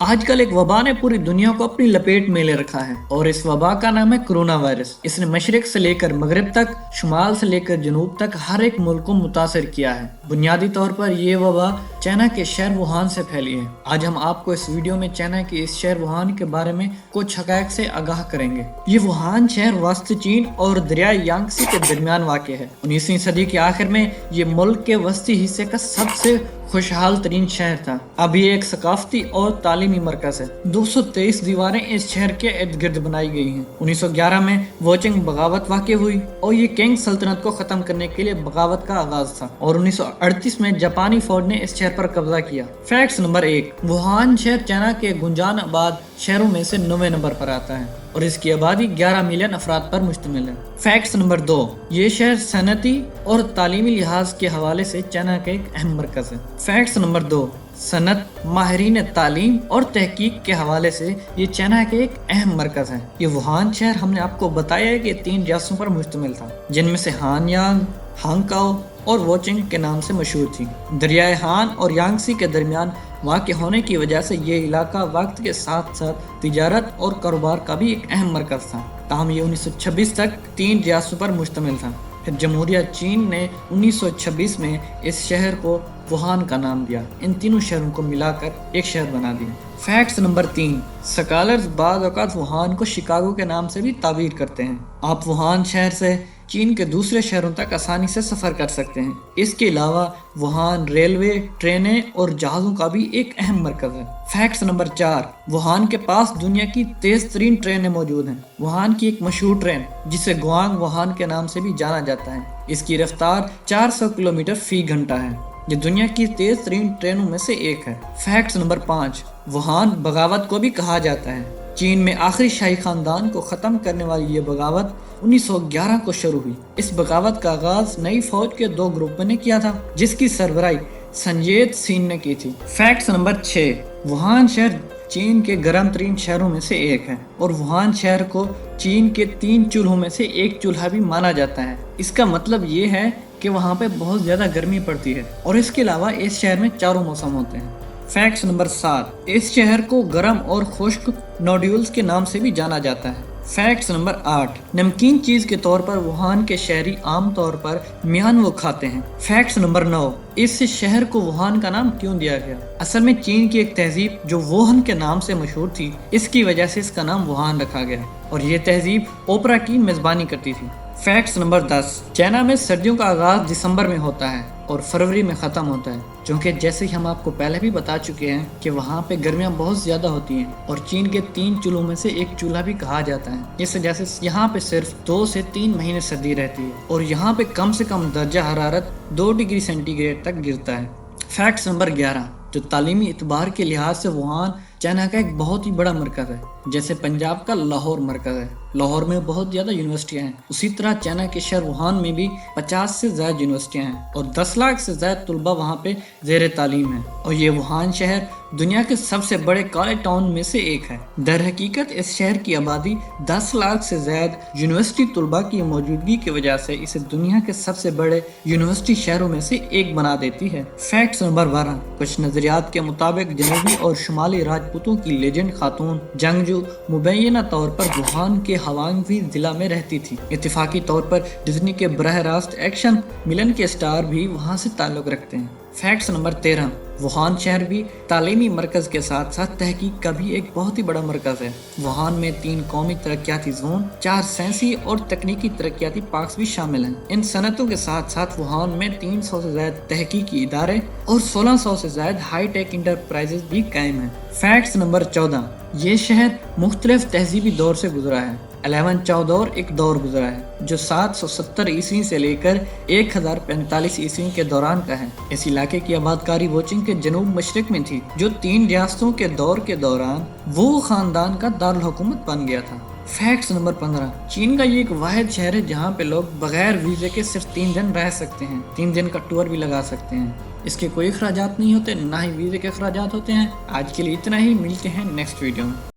آج کل ایک وبا نے پوری دنیا کو اپنی لپیٹ میں لے رکھا ہے اور اس وبا کا نام ہے کرونا وائرس۔ اس نے مشرق سے لے کر مغرب تک، شمال سے لے کر جنوب تک ہر ایک ملک کو متاثر کیا ہے۔ بنیادی طور پر یہ وبا چائنا کے شہر ووہان سے پھیلی ہے۔ آج ہم آپ کو اس ویڈیو میں چائنا کے اس شہر ووہان کے بارے میں کچھ حقائق سے آگاہ کریں گے۔ یہ ووہان شہر وسط چین اور دریائے یانگسی کے درمیان واقع ہے۔ 19ویں صدی کے آخر میں یہ ملک کے وسطی حصے کا سب سے خوشحال ترین شہر تھا۔ اب یہ ایک ثقافتی اور تعلیمی مرکز ہے۔ 223 دیواریں اس شہر کے ارد گرد بنائی گئی ہیں۔ 1911 میں ووچنگ بغاوت واقع ہوئی اور یہ قنگ سلطنت کو ختم کرنے کے لیے بغاوت کا آغاز تھا، اور 1938 میں جاپانی فوج نے اس شہر پر قبضہ کیا۔ فیکٹس نمبر 1، ووہان شہر چائنا کے گنجان آباد شہروں میں سے 9ویں نمبر پر آتا ہے اور اس کی آبادی 11 ملین افراد پر مشتمل ہے۔ فیکٹس نمبر 2، یہ شہر صنعتی اور تعلیمی لحاظ کے حوالے سے چائنا کا ایک اہم مرکز ہے۔ فیکٹس نمبر 2، صنعت، ماہرین تعلیم اور تحقیق کے حوالے سے یہ چائنا کا ایک اہم مرکز ہے۔ یہ ووہان شہر ہم نے آپ کو بتایا ہے کہ 3 ریاستوں پر مشتمل تھا، جن میں سے ہان یانگ، ہانگ کاؤ اور ووچنگ کے نام سے مشہور تھی۔ دریائے ہان اور یانگسی کے درمیان واقع ہونے کی وجہ سے یہ علاقہ وقت کے ساتھ ساتھ تجارت اور کاروبار کا بھی ایک اہم مرکز تھا، تاہم یہ 1926 تک 3 ریاستوں پر مشتمل تھا۔ پھر جمہوریہ چین نے 1926 میں اس شہر کو ووہان کا نام دیا، ان تینوں شہروں کو ملا کر ایک شہر بنا دیا۔ فیکٹس نمبر 3، سکالرز بعض اوقات ووہان کو شکاگو کے نام سے بھی تعبیر کرتے ہیں۔ آپ ووہان شہر سے چین کے دوسرے شہروں تک آسانی سے سفر کر سکتے ہیں۔ اس کے علاوہ ووہان ریلوے، ٹرینیں اور جہازوں کا بھی ایک اہم مرکز ہے۔ فیکٹس نمبر 4، ووہان کے پاس دنیا کی تیز ترین ٹرینیں موجود ہیں۔ ووہان کی ایک مشہور ٹرین جسے گوانگ ووہان کے نام سے بھی جانا جاتا ہے، اس کی رفتار 400 کلومیٹر فی گھنٹہ ہے۔ یہ دنیا کی تیز ترین ٹرینوں میں سے ایک ہے۔ فیکٹس نمبر 5، ووہان بغاوت کو بھی کہا جاتا ہے۔ چین میں آخری شاہی خاندان کو ختم کرنے والی یہ بغاوت 1911 کو شروع ہوئی۔ اس بغاوت کا آغاز نئی فوج کے 2 گروپوں نے کیا تھا، جس کی سربراہی سنجیت سین نے کی تھی۔ فیکٹس نمبر 6، ووہان شہر چین کے گرم ترین شہروں میں سے ایک ہے اور ووہان شہر کو چین کے 3 چولہوں میں سے ایک چولہا بھی مانا جاتا ہے۔ اس کا مطلب یہ ہے کہ وہاں پہ بہت زیادہ گرمی پڑتی ہے، اور اس کے علاوہ اس شہر میں 4 موسم ہوتے ہیں۔ فیکٹس نمبر 7، اس شہر کو گرم اور خشک نوڈیولز کے نام سے بھی جانا جاتا ہے۔ فیکٹس نمبر 8، نمکین چیز کے طور پر ووہان کے شہری عام طور پر میانو کھاتے ہیں۔ فیکٹس نمبر 9، اس شہر کو ووہان کا نام کیوں دیا گیا؟ اصل میں چین کی ایک تہذیب جو ووہن کے نام سے مشہور تھی، اس کی وجہ سے اس کا نام ووہان رکھا گیا، اور یہ تہذیب اوپرا کی میزبانی کرتی تھی۔ فیکٹس نمبر 10، چائنا میں سردیوں کا آغاز دسمبر میں ہوتا ہے اور فروری میں ختم ہوتا ہے، چونکہ جیسے ہی ہم آپ کو پہلے بھی بتا چکے ہیں کہ وہاں پہ گرمیاں بہت زیادہ ہوتی ہیں، اور چین کے 3 چولہوں میں سے ایک چولہا بھی کہا جاتا ہے۔ اس وجہ سے یہاں پہ صرف 2 سے 3 مہینے سردی رہتی ہے، اور یہاں پہ کم سے کم درجہ حرارت 2 ڈگری سینٹی گریڈ تک گرتا ہے۔ فیکٹس نمبر 11، جو تعلیمی اعتبار کے لحاظ سے ووہان چائنا کا ایک بہت ہی بڑا مرکز ہے، جیسے پنجاب کا لاہور مرکز ہے۔ لاہور میں بہت زیادہ یونیورسٹیاں ہیں، اسی طرح چائنا کے شہر ووہان میں بھی 50 سے زائد یونیورسٹیاں ہیں اور 10 لاکھ سے زائد طلبہ وہاں پہ زیر تعلیم ہیں، اور یہ ووہان شہر دنیا کے سب سے بڑے کالج ٹاؤن میں سے ایک ہے۔ در حقیقت اس شہر کی آبادی 10 لاکھ سے زائد یونیورسٹی طلبہ کی موجودگی کی وجہ سے اسے دنیا کے سب سے بڑے یونیورسٹی شہروں میں سے ایک بنا دیتی ہے۔ فیکٹس نمبر 12، کچھ نظریات کے مطابق جنوبی اور شمالی راجپوتوں کی لیجنڈ خاتون جنگجو مبینہ طور پر ووہان کے ہوانگزی ضلع میں رہتی تھی۔ اتفاقی طور پر ڈزنی کے براہ راست ایکشن ملن کے سٹار بھی وہاں سے تعلق رکھتے ہیں۔ فیکٹس نمبر 13، ووہان شہر بھی تعلیمی مرکز کے ساتھ ساتھ تحقیق کا بھی ایک بہت ہی بڑا مرکز ہے۔ ووہان میں 3 قومی ترقیاتی زون، 4 سائنسی اور تکنیکی ترقیاتی پارکس بھی شامل ہیں۔ ان صنعتوں کے ساتھ ساتھ ووہان میں 300 سے زائد تحقیقی ادارے اور 1600 سے زائد ہائی ٹیک انٹرپرائزز بھی قائم ہیں۔ فیکٹس نمبر 14، یہ شہر مختلف تہذیبی دور سے گزرا ہے۔ 11 دور ایک دور گزرا ہے جو 770 عیسوی سے لے کر 1045 عیسوی کے دوران کا ہے۔ اس علاقے کی آبادکاری ووچنگ کے جنوب مشرق میں تھی، جو 3 ریاستوں کے دور کے دوران وہ خاندان کا دارالحکومت بن گیا تھا۔ فیکٹس نمبر 15، چین کا یہ ایک واحد شہر ہے جہاں پہ لوگ بغیر ویزے کے صرف 3 دن رہ سکتے ہیں، 3 دن کا ٹور بھی لگا سکتے ہیں۔ اس کے کوئی اخراجات نہیں ہوتے، نہ ہی ویزے کے اخراجات ہوتے ہیں۔ آج کے لیے اتنا ہی، ملتے ہیں نیکسٹ ویڈیو میں۔